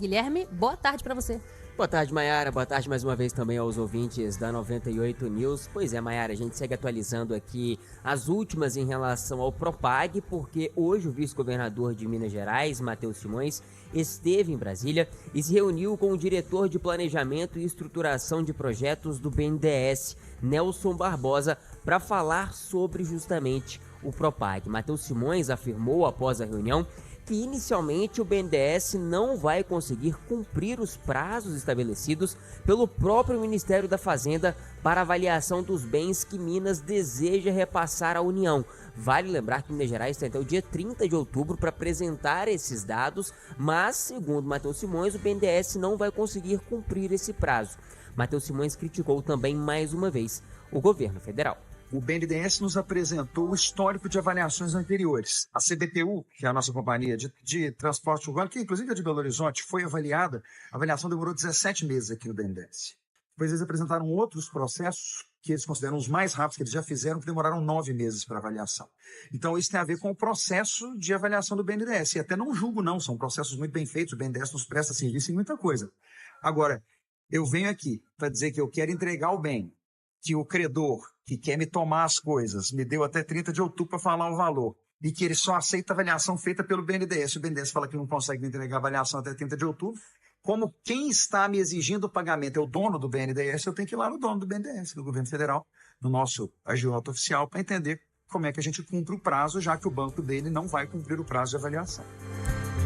Guilherme, boa tarde para você. Boa tarde, Maiara. Boa tarde mais uma vez também aos ouvintes da 98 News. Pois é, Maiara, a gente segue atualizando aqui as últimas em relação ao Propag, porque hoje o vice-governador de Minas Gerais, Matheus Simões, esteve em Brasília e se reuniu com o diretor de Planejamento e Estruturação de Projetos do BNDES, Nelson Barbosa, para falar sobre justamente o Propag. Matheus Simões afirmou após a reunião que inicialmente o BNDES não vai conseguir cumprir os prazos estabelecidos pelo próprio Ministério da Fazenda para avaliação dos bens que Minas deseja repassar à União. Vale lembrar que Minas Gerais tem até o dia 30 de outubro para apresentar esses dados, mas, segundo Matheus Simões, o BNDES não vai conseguir cumprir esse prazo. Matheus Simões criticou também, mais uma vez, o governo federal. O BNDES nos apresentou o histórico de avaliações anteriores. A CBTU, que é a nossa companhia de transporte urbano, que inclusive é de Belo Horizonte, foi avaliada. A avaliação demorou 17 meses aqui no BNDES. Depois eles apresentaram outros processos que eles consideram os mais rápidos que eles já fizeram, que demoraram 9 meses para avaliação. Então isso tem a ver com o processo de avaliação do BNDES. E até não julgo não, são processos muito bem feitos, o BNDES nos presta serviço em muita coisa. Agora, eu venho aqui para dizer que eu quero entregar o bem, que o credor que quer me tomar as coisas me deu até 30 de outubro para falar o valor e que ele só aceita a avaliação feita pelo BNDES. O BNDES fala que não consegue me entregar a avaliação até 30 de outubro. Como quem está me exigindo o pagamento é o dono do BNDES, eu tenho que ir lá no dono do BNDES, do governo federal, no nosso agiota oficial, para entender como é que a gente cumpre o prazo, já que o banco dele não vai cumprir o prazo de avaliação.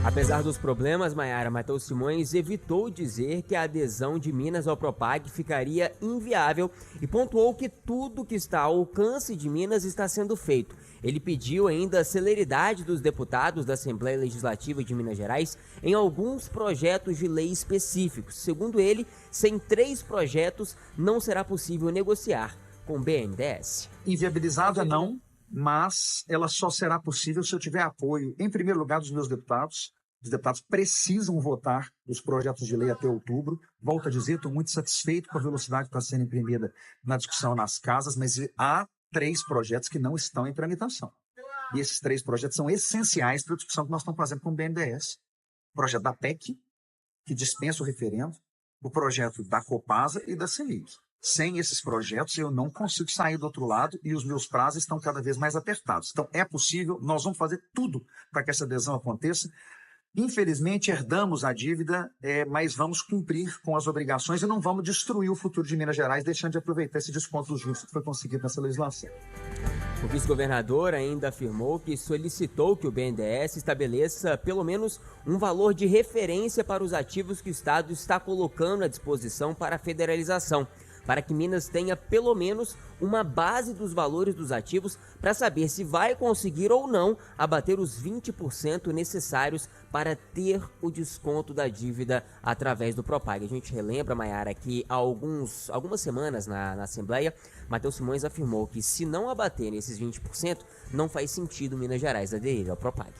Apesar dos problemas, Maiara, Matheus Simões evitou dizer que a adesão de Minas ao Propag ficaria inviável e pontuou que tudo que está ao alcance de Minas está sendo feito. Ele pediu ainda a celeridade dos deputados da Assembleia Legislativa de Minas Gerais em alguns projetos de lei específicos. Segundo ele, sem 3 projetos não será possível negociar com o BNDES. Inviabilizada não, mas ela só será possível se eu tiver apoio, em primeiro lugar, dos meus deputados. Os deputados precisam votar os projetos de lei até outubro. Volto a dizer, estou muito satisfeito com a velocidade que está sendo imprimida na discussão nas casas, mas há 3 projetos que não estão em tramitação. E esses 3 projetos são essenciais para a discussão que nós estamos fazendo com o BNDES. O projeto da PEC, que dispensa o referendo, o projeto da Copasa e da CEMIG. Sem esses projetos, eu não consigo sair do outro lado e os meus prazos estão cada vez mais apertados. Então, é possível, nós vamos fazer tudo para que essa adesão aconteça. Infelizmente, herdamos a dívida, mas vamos cumprir com as obrigações e não vamos destruir o futuro de Minas Gerais, deixando de aproveitar esse desconto dos juros que foi conseguido nessa legislação. O vice-governador ainda afirmou que solicitou que o BNDES estabeleça pelo menos um valor de referência para os ativos que o Estado está colocando à disposição para a federalização, para que Minas tenha pelo menos uma base dos valores dos ativos para saber se vai conseguir ou não abater os 20% necessários para ter o desconto da dívida através do Propag. A gente relembra, Maiara, que há algumas semanas na Assembleia, Matheus Simões afirmou que se não abaterem esses 20%, não faz sentido Minas Gerais aderir ao Propag.